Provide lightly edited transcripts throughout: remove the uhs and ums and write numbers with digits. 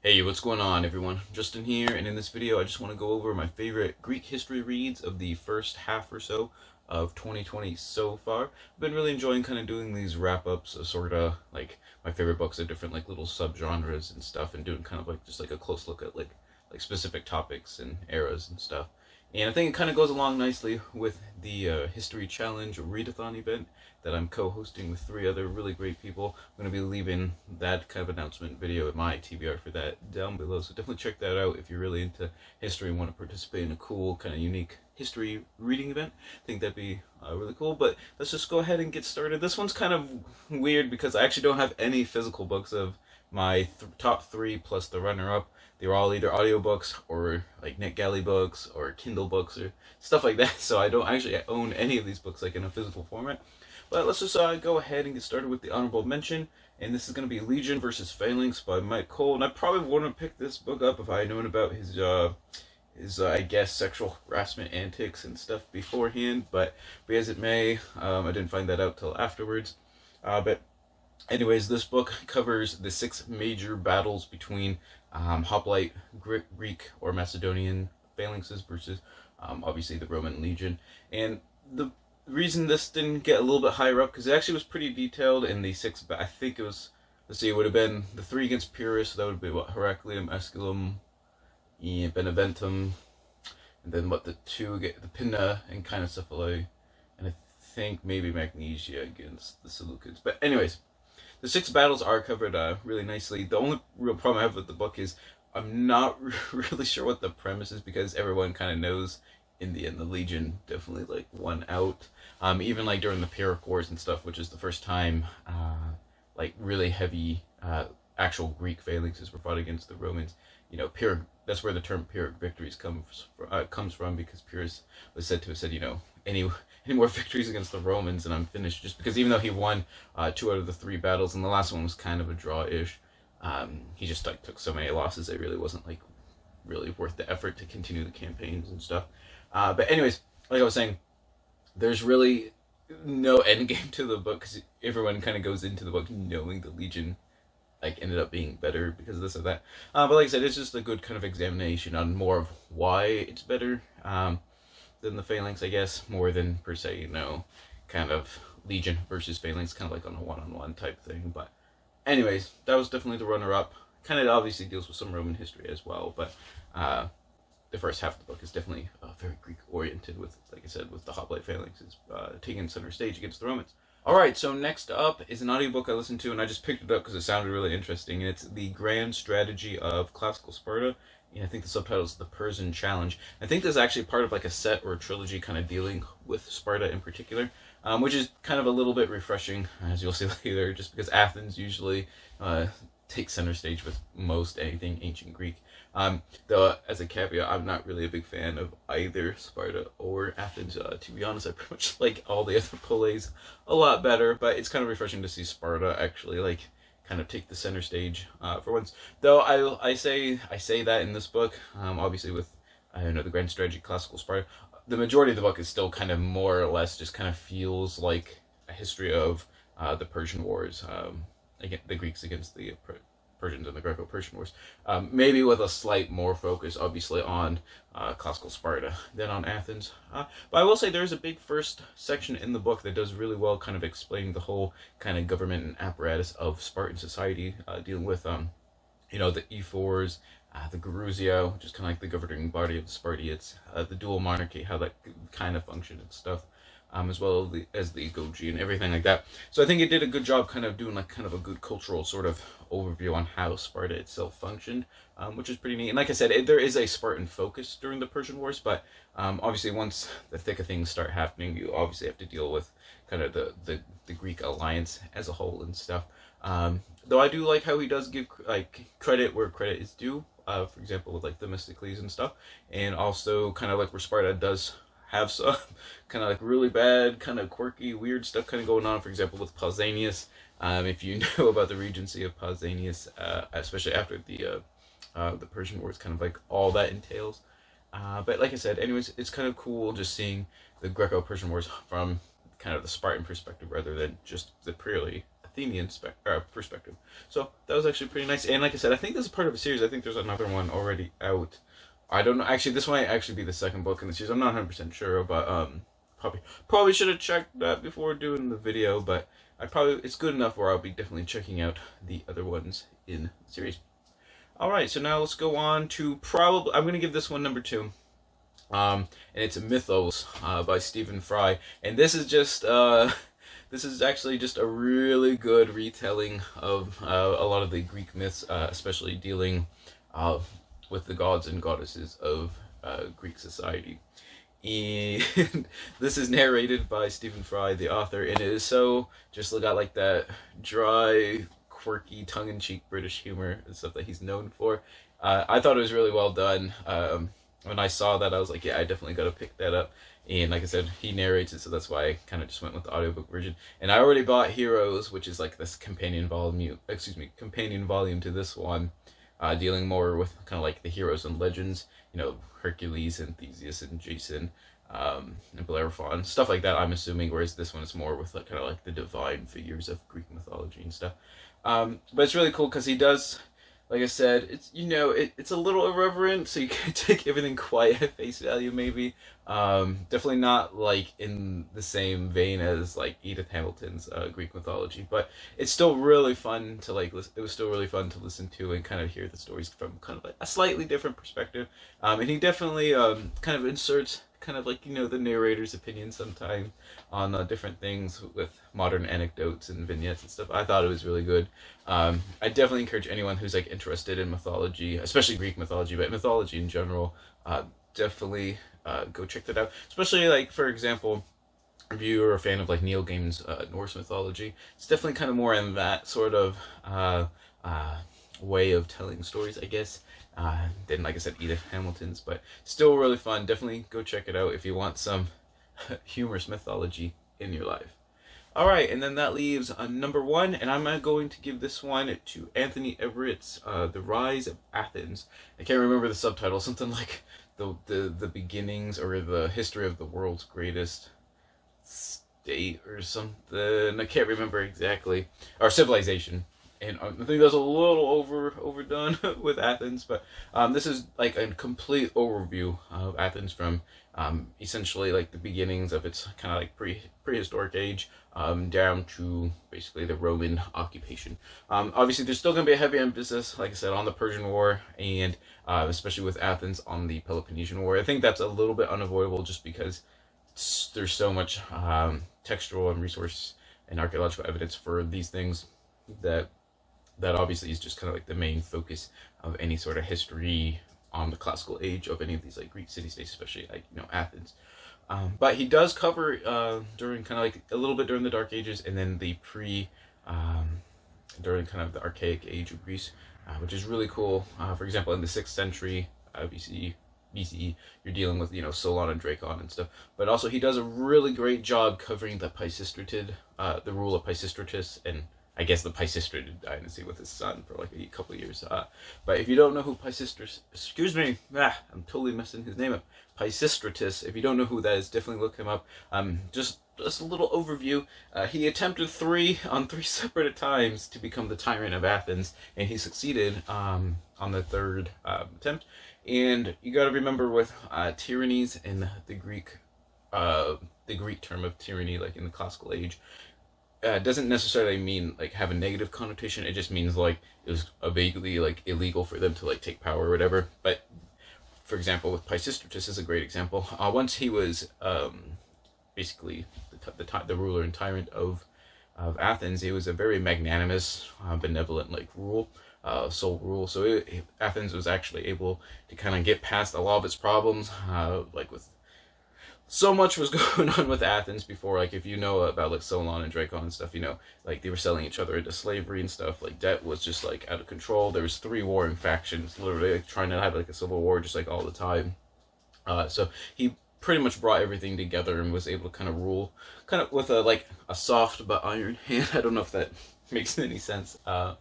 Hey, what's going on, everyone? Justin here, and in this video I just want to go over my favorite Greek history reads of the first half or so of 2020 so far. I've been really enjoying kind of doing these wrap-ups of sort of like my favorite books of different like little subgenres and stuff, and doing kind of like just like a close look at like specific topics and eras and stuff. And I think it kind of goes along nicely with the History Challenge Readathon event that I'm co-hosting with three other really great people. I'm going to be leaving that kind of announcement video in my TBR for that down below, so definitely check that out if you're really into history and want to participate in a cool, kind of unique history reading event. I think that'd be really cool, but let's just go ahead and get started. This one's kind of weird because I actually don't have any physical books of my top three plus the runner-up. They were all either audiobooks or like NetGalley books or Kindle books or stuff like that, so I don't actually own any of these books like in a physical format. But let's just go ahead and get started with the honorable mention, and this is going to be Legion versus Phalanx by Mike Cole. And I probably wouldn't pick this book up if I had known about his I guess sexual harassment antics and stuff beforehand, but be as it may, I didn't find that out till afterwards. But anyways, this book covers the 6 major battles between hoplite Greek or Macedonian phalanxes versus obviously the Roman legion. And the reason this didn't get a little bit higher up, because it actually was pretty detailed in the 6, I think it was, let's see, it would have been the 3 against Pyrrhus, so that would be what, Heraclium, Esculum, and Beneventum, and then what, the 2 get the Pinna and Cynocephalae, and I think maybe Magnesia against the Seleucids. But anyways, the 6 battles are covered really nicely. The only real problem I have with the book is I'm not really sure what the premise is, because everyone kind of knows in the end the Legion definitely like won out. Even like during the Pyrrhic Wars and stuff, which is the first time like really heavy actual Greek phalanxes were fought against the Romans. You know, Pyrrhic, that's where the term Pyrrhic victories comes from, because Pyrrhus was said to have said, you know, any more victories against the Romans and I'm finished. Just because even though he won 2 out of the 3 battles, and the last one was kind of a draw-ish, he just like took so many losses it really wasn't like really worth the effort to continue the campaigns and stuff. But anyways, like I was saying, there's really no end game to the book, because everyone kind of goes into the book knowing the Legion like ended up being better because of this or that. But like I said, it's just a good kind of examination on more of why it's better than the Phalanx, I guess, more than per se, you know, kind of Legion versus Phalanx, kind of like on a one-on-one type thing. But anyways, that was definitely the runner-up. Kind of obviously deals with some Roman history as well, but the first half of the book is definitely very Greek-oriented, with, like I said, with the hoplite phalanxes taking center stage against the Romans. Alright, so next up is an audiobook I listened to, and I just picked it up because it sounded really interesting, and it's The Grand Strategy of Classical Sparta, and I think the subtitle is The Persian Challenge. I think this is actually part of like a set or a trilogy kind of dealing with Sparta in particular, which is kind of a little bit refreshing, as you'll see later, just because Athens usually takes center stage with most anything ancient Greek. Though, as a caveat, I'm not really a big fan of either Sparta or Athens. To be honest, I pretty much like all the other poleis a lot better, but it's kind of refreshing to see Sparta actually like kind of take the center stage for once. Though I say that in this book, obviously with the Grand Strategy Classical Sparta, the majority of the book is still kind of more or less just kind of feels like a history of the Persian Wars, the Greeks against the Persians and the Greco-Persian Wars, maybe with a slight more focus, obviously, on classical Sparta than on Athens. But I will say there's a big first section in the book that does really well kind of explaining the whole kind of government and apparatus of Spartan society, dealing with, the ephors, the Gerousia, which is kind of like the governing body of the Spartiates, the dual monarchy, how that kind of functioned and stuff. As well as the Goji and everything like that. So I think it did a good job kind of doing like kind of a good cultural sort of overview on how Sparta itself functioned, which is pretty neat. And like I said, there is a Spartan focus during the Persian Wars, but obviously once the thick of things start happening, you obviously have to deal with kind of the Greek alliance as a whole and stuff. Though I do like how he does give like credit where credit is due, for example with like Themistocles and stuff, and also kind of like where Sparta does have some kind of like really bad, kind of quirky, weird stuff kind of going on. For example, with Pausanias, if you know about the regency of Pausanias, especially after the Persian Wars, kind of like all that entails. But like I said, anyways, it's kind of cool just seeing the Greco-Persian Wars from kind of the Spartan perspective rather than just the purely Athenian perspective. So that was actually pretty nice. And like I said, I think this is part of a series. I think there's another one already out. I don't know. Actually, this might actually be the second book in the series. I'm not 100% sure, but probably should have checked that before doing the video. But it's good enough where I'll be definitely checking out the other ones in the series. All right, so now let's go on to I'm gonna give this one number 2. And it's Mythos by Stephen Fry, and this is actually just a really good retelling of a lot of the Greek myths, especially dealing with the gods and goddesses of Greek society. And this is narrated by Stephen Fry, the author, and it is so just got like that dry, quirky, tongue-in-cheek British humor and stuff that he's known for. I thought it was really well done. When I saw that, I was like, yeah, I definitely got to pick that up. And like I said, he narrates it, so that's why I kind of just went with the audiobook version. And I already bought Heroes, which is like this companion volume to this one, dealing more with kind of like the heroes and legends, Hercules and Theseus and Jason, and Bellerophon, stuff like that, I'm assuming, whereas this one is more with kind of like the divine figures of Greek mythology and stuff. But it's really cool because he does, like I said, it's it's a little irreverent, so you can take everything quite at face value, maybe. Definitely not like in the same vein as like Edith Hamilton's Greek mythology, but it's still really fun to like. It was still really fun to listen to and kind of hear the stories from kind of like a slightly different perspective. And he definitely kind of inserts kind of like the narrator's opinion sometimes on different things with modern anecdotes and vignettes and stuff. I thought it was really good. I definitely encourage anyone who's like interested in mythology, especially Greek mythology, but mythology in general, definitely go check that out. Especially like, for example, if you are a fan of like Neil Gaiman's Norse mythology, it's definitely kind of more in that sort of way of telling stories, I guess, than, like I said, Edith Hamilton's, but still really fun. Definitely go check it out if you want some humorous mythology in your life. All right, and then that leaves number 1, and I'm going to give this one to Anthony Everett's The Rise of Athens. I can't remember the subtitle, something like the beginnings or the history of the world's greatest state or something. I can't remember exactly. Or civilization. And I think that's a little overdone with Athens, but this is like a complete overview of Athens from essentially like the beginnings of its kind of like prehistoric age down to basically the Roman occupation. Obviously, there's still going to be a heavy emphasis, like I said, on the Persian War and especially with Athens on the Peloponnesian War. I think that's a little bit unavoidable just because there's so much textual and resource and archaeological evidence for these things that obviously is just kind of like the main focus of any sort of history on the classical age of any of these like Greek city-states, especially like Athens. But he does cover during kind of like a little bit during the Dark Ages and then the during kind of the Archaic Age of Greece, which is really cool. For example, in the 6th century BCE, you're dealing with Solon and Dracon and stuff. But also he does a really great job covering the the rule of Pisistratus, and I guess the Pisistratid dynasty with his son for like a couple of years. But if you don't know who I'm totally messing his name up. Pisistratus, if you don't know who that is, definitely look him up. Just a little overview. He attempted on three separate times to become the tyrant of Athens, and he succeeded on the 3rd attempt. And you got to remember with tyrannies in the Greek term of tyranny, like in the classical age, doesn't necessarily mean like have a negative connotation. It just means like it was vaguely like illegal for them to like take power or whatever. But for example, with Pisistratus is a great example. Once he was basically the ruler and tyrant of Athens, it was a very magnanimous, benevolent like sole rule. So Athens was actually able to kind of get past a lot of its problems, like with so much was going on with Athens before. Like if you know about like Solon and Dracon and stuff, like they were selling each other into slavery and stuff. Like debt was just like out of control. There was 3 warring factions, literally like trying to have like a civil war just like all the time. So he pretty much brought everything together and was able to kind of rule kind of with a soft but iron hand. I don't know if that makes any sense, but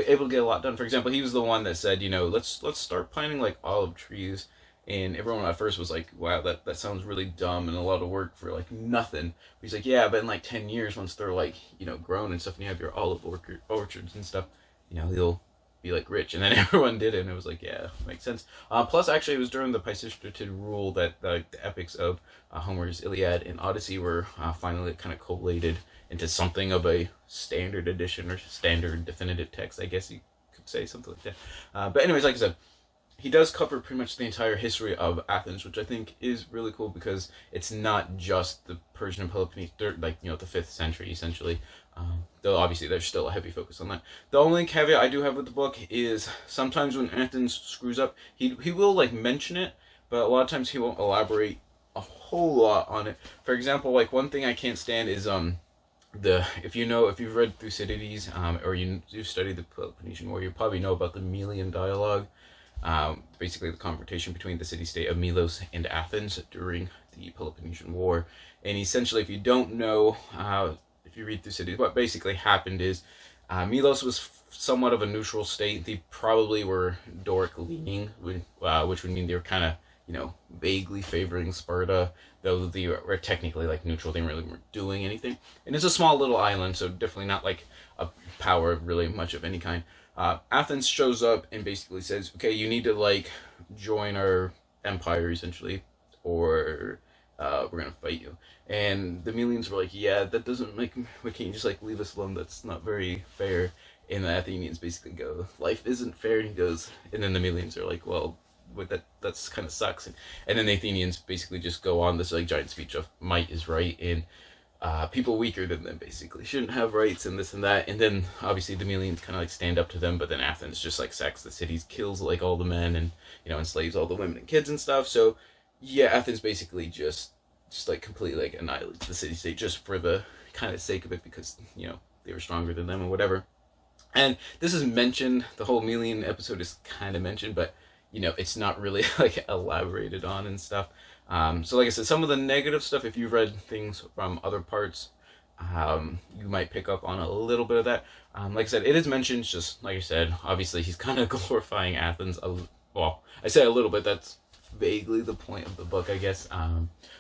able to get a lot done. For example, he was the one that said, let's start planting like olive trees And everyone at first was like, wow, that sounds really dumb and a lot of work for like nothing. But he's like, yeah, but in like 10 years, once they're like, grown and stuff, and you have your olive orchards and stuff, you'll be like rich. And then everyone did it, and it was like, yeah, makes sense. Plus, actually, it was during the Pisistrated rule that the epics of Homer's Iliad and Odyssey were finally kind of collated into something of a standard edition or standard definitive text, I guess you could say, something like that. But anyways, like I said, he does cover pretty much the entire history of Athens, which I think is really cool because it's not just the Persian and Peloponnese, like, the 5th century, essentially. Though obviously there's still a heavy focus on that. The only caveat I do have with the book is sometimes when Athens screws up, he will like mention it, but a lot of times he won't elaborate a whole lot on it. For example, like one thing I can't stand is if you've read Thucydides, or you study the Peloponnesian War, you probably know about the Melian dialogue. Basically the confrontation between the city-state of Milos and Athens during the Peloponnesian War. And essentially, if you don't know, if you read Thucydides, what basically happened is Milos was somewhat of a neutral state. They probably were Doric-leaning, which would mean they were kind of, vaguely favoring Sparta, though they were technically like neutral. They really weren't doing anything. And it's a small little island, so definitely not like a power of really much of any kind. Athens shows up and basically says, okay, you need to like join our empire essentially, or we're gonna fight you. And the Melians were like, yeah, that doesn't make, we can't just like leave us alone, that's not very fair. And the Athenians basically go, life isn't fair. And he goes, and then the Melians are like, well, that's kind of sucks. And then the Athenians basically just go on this like giant speech of might is right, and people weaker than them basically shouldn't have rights and this and that. And then obviously the Melians kind of like stand up to them, but then Athens just like sacks the cities, kills like all the men, and enslaves all the women and kids and stuff. So yeah, Athens basically just like completely like annihilates the city state just for the kind of sake of it, because they were stronger than them and whatever. And this is mentioned, the whole Melian episode is kind of mentioned, but it's not really like elaborated on and stuff. So like I said, some of the negative stuff, if you've read things from other parts, you might pick up on a little bit of that. Like I said, it is mentioned, just like I said, obviously he's kind of glorifying Athens. Well, I say a little bit, that's vaguely the point of the book, I guess.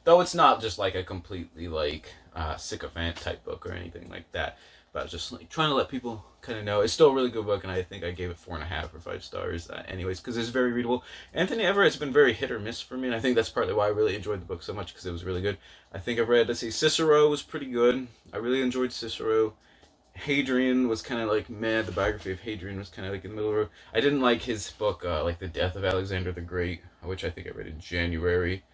Though it's not just like a completely like sycophant type book or anything like that. But just like trying to let people kind of know. It's still a really good book, and I think I gave it 4.5 or 5 stars anyways, because it's very readable. Anthony Everett's been very hit or miss for me, and I think that's partly why I really enjoyed the book so much, because it was really good. I think I read, let's see, Cicero was pretty good. I really enjoyed Cicero. Hadrian was kind of like meh. The biography of Hadrian was kind of like in the middle of the road. I didn't like his book, like The Death of Alexander the Great, which I think I read in January.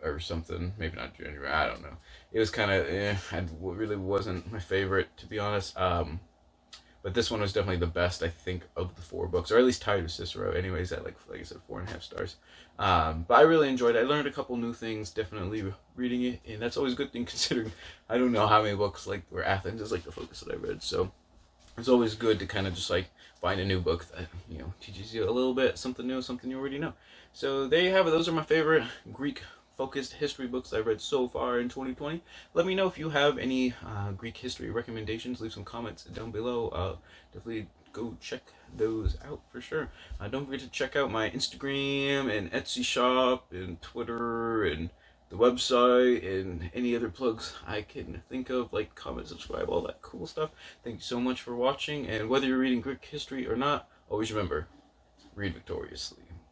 Or something, maybe not January, I don't know. It was kind of, it really wasn't my favorite, to be honest. But this one was definitely the best, I think, of the 4 books, or at least tied with Cicero. Anyways, at like I said, 4.5 stars. But I really enjoyed it. I learned a couple new things, definitely reading it, and that's always a good thing, considering I don't know how many books like where Athens is like the focus that I read. So it's always good to kind of just like find a new book that teaches you a little bit, something new, something you already know. So there you have it. Those are my favorite Greek focused history books I've read so far in 2020. Let me know if you have any Greek history recommendations. Leave some comments down below. Definitely go check those out for sure. Don't forget to check out my Instagram and Etsy shop and Twitter and the website and any other plugs I can think of, like comment, subscribe, all that cool stuff. Thank you so much for watching, and whether you're reading Greek history or not, always remember, read victoriously.